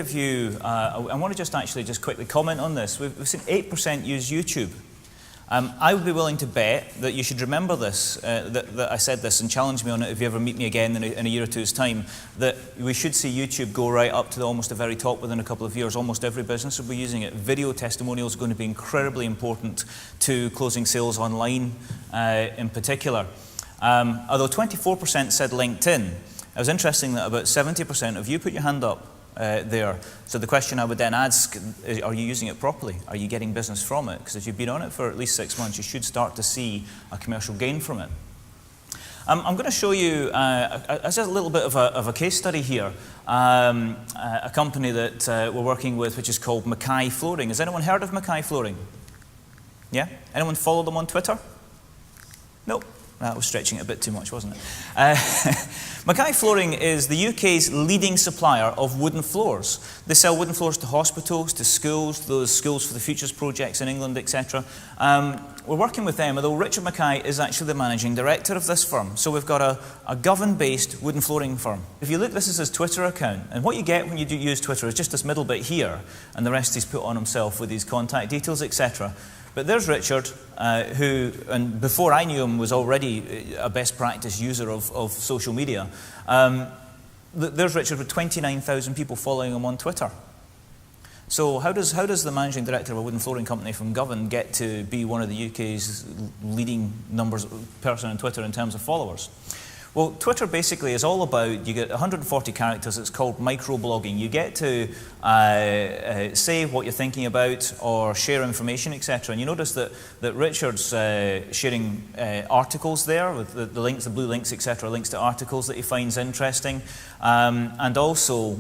give you, I want to just quickly comment on this. We've seen 8% use YouTube. I would be willing to bet that you should remember this, that I said this, and challenge me on it if you ever meet me again in a year or two's time, that we should see YouTube go right up to almost the very top within a couple of years. Almost every business will be using it. Video testimonials are going to be incredibly important to closing sales online in particular. Although 24% said LinkedIn, it was interesting that about 70% of you put your hand up there. So the question I would then ask, are you using it properly? Are you getting business from it? Because if you've been on it for at least 6 months, you should start to see a commercial gain from it. I'm going to show you as a little bit of a case study here, a company that we're working with, which is called Mackay Flooring. Has anyone heard of Mackay Flooring? Yeah? Anyone follow them on Twitter? Nope. That was stretching it a bit too much, wasn't it? Mackay Flooring is the UK's leading supplier of wooden floors. They sell wooden floors to hospitals, to schools, those Schools for the Futures projects in England, etc. We're working with them, although Richard Mackay is actually the managing director of this firm. So we've got a Govan-based wooden flooring firm. If you look, this is his Twitter account. And what you get when you do use Twitter is just this middle bit here, and the rest he's put on himself with his contact details, etc. But there's Richard, who, and before I knew him, was already a best practice user of social media. There's Richard with 29,000 people following him on Twitter. So how does the managing director of a wooden flooring company from Govan get to be one of the UK's leading person on Twitter in terms of followers? Well, Twitter basically is all about, you get 140 characters, it's called microblogging. You get to say what you're thinking about or share information, etc. And you notice that Richard's sharing articles there with the links, the blue links, etc., links to articles that he finds interesting. And also,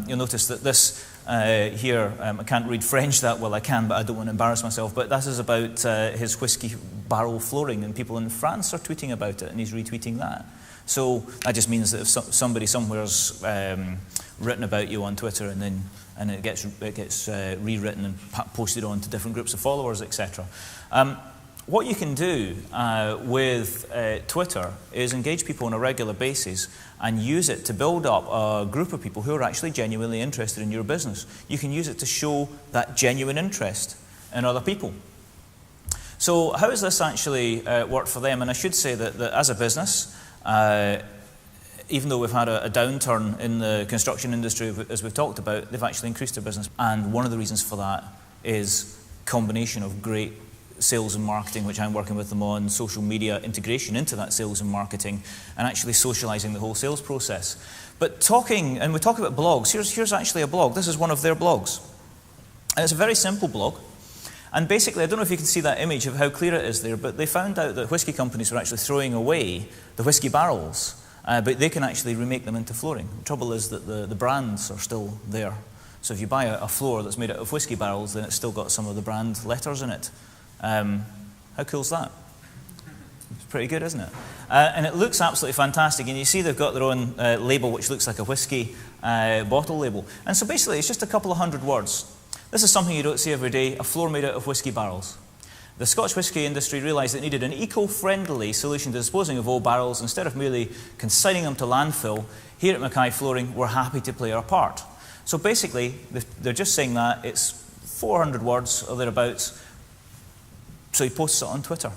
you'll notice that this here, I can't read French that well, I can, but I don't want to embarrass myself. But this is about his whiskey barrel flooring, and people in France are tweeting about it, and he's retweeting that. So that just means that if somebody somewhere's written about you on Twitter, and it gets rewritten and posted on to different groups of followers, etc. What you can do with Twitter is engage people on a regular basis and use it to build up a group of people who are actually genuinely interested in your business. You can use it to show that genuine interest in other people. So how has this actually worked for them? And I should say that as a business, even though we've had a downturn in the construction industry, as we've talked about, they've actually increased their business. And one of the reasons for that is a combination of great sales and marketing, which I'm working with them on, social media integration into that sales and marketing, and actually socializing the whole sales process. But and we talk about blogs. Here's actually a blog. This is one of their blogs. And it's a very simple blog. And basically, I don't know if you can see that image of how clear it is there, but they found out that whiskey companies were actually throwing away the whiskey barrels, but they can actually remake them into flooring. The trouble is that the brands are still there. So if you buy a floor that's made out of whiskey barrels, then it's still got some of the brand letters in it. How cool is that? It's pretty good, isn't it? And it looks absolutely fantastic. And you see they've got their own label, which looks like a whiskey bottle label. And so basically, it's just a couple of hundred words. This is something you don't see every day, a floor made out of whiskey barrels. The Scotch whisky industry realised it needed an eco-friendly solution to disposing of old barrels. Instead of merely consigning them to landfill, here at Mackay Flooring, we're happy to play our part. So basically, they're just saying that it's 400 words or thereabouts. So he posts it on Twitter.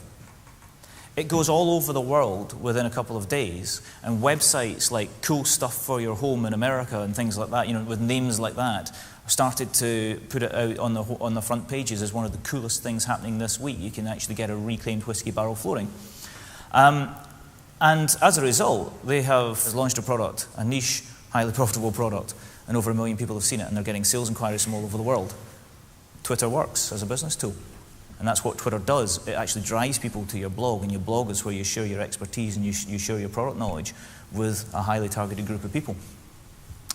It goes all over the world within a couple of days, and websites like Cool Stuff for Your Home in America and things like that, with names like that, started to put it out on the front pages as one of the coolest things happening this week. You can actually get a reclaimed whiskey barrel flooring. And as a result, they have launched a product, a niche, highly profitable product, and over 1 million people have seen it, and they're getting sales inquiries from all over the world. Twitter works as a business tool. And that's what Twitter does. It actually drives people to your blog, and your blog is where you share your expertise and you share your product knowledge with a highly targeted group of people.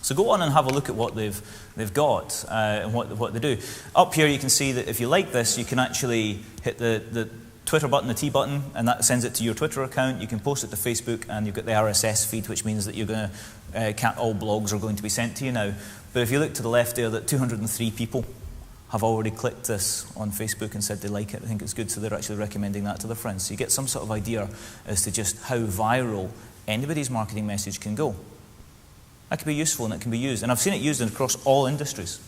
So go on and have a look at what they've got and what they do. Up here you can see that if you like this, you can actually hit the Twitter button, the T button, and that sends it to your Twitter account. You can post it to Facebook, and you've got the RSS feed, which means that you're going to, all blogs are going to be sent to you now. But if you look to the left there, that 203 people have already clicked this on Facebook and said they like it. I think it's good, so they're actually recommending that to their friends. So you get some sort of idea as to just how viral anybody's marketing message can go. That can be useful and it can be used. And I've seen it used across all industries.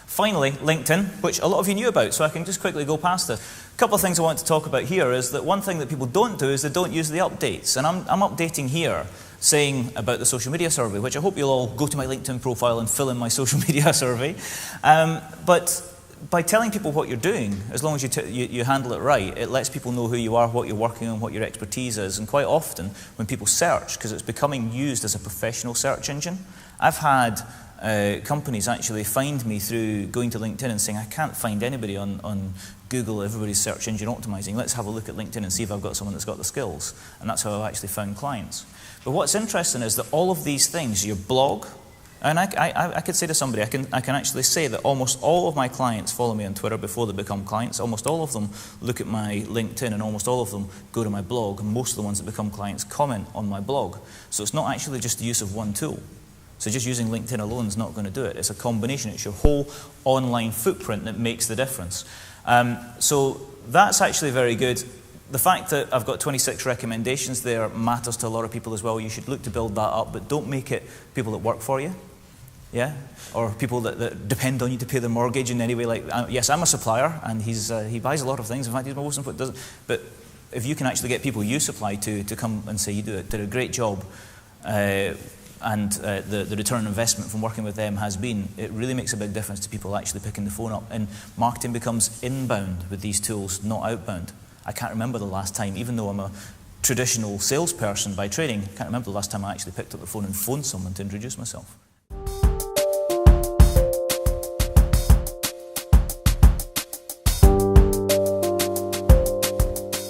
Finally, LinkedIn, which a lot of you knew about, so I can just quickly go past this. A couple of things I want to talk about here is that one thing that people don't do is they don't use the updates. And I'm updating here saying about the social media survey, which I hope you'll all go to my LinkedIn profile and fill in my social media survey. But by telling people what you're doing, as long as you handle it right, it lets people know who you are, what you're working on, what your expertise is. And quite often, when people search, because it's becoming used as a professional search engine, I've had companies actually find me through going to LinkedIn and saying, I can't find anybody on Google, everybody's search engine optimizing. Let's have a look at LinkedIn and see if I've got someone that's got the skills. And that's how I've actually found clients. But what's interesting is that all of these things, your blog, and I could say to somebody, I can actually say that almost all of my clients follow me on Twitter before they become clients. Almost all of them look at my LinkedIn, and almost all of them go to my blog. And most of the ones that become clients comment on my blog. So it's not actually just the use of one tool. So just using LinkedIn alone is not going to do it. It's a combination. It's your whole online footprint that makes the difference. So that's actually very good. The fact that I've got 26 recommendations there matters to a lot of people as well. You should look to build that up, but don't make it people that work for you. Yeah, or people that depend on you to pay their mortgage in any way. Like, yes, I'm a supplier, and he buys a lot of things. In fact, he's my most important. Doesn't. But if you can actually get people you supply to come and say you did a great job, and the return on investment from working with them has been, it really makes a big difference to people actually picking the phone up. And marketing becomes inbound with these tools, not outbound. I can't remember the last time, even though I'm a traditional salesperson by training, I can't remember the last time I actually picked up the phone and phoned someone to introduce myself.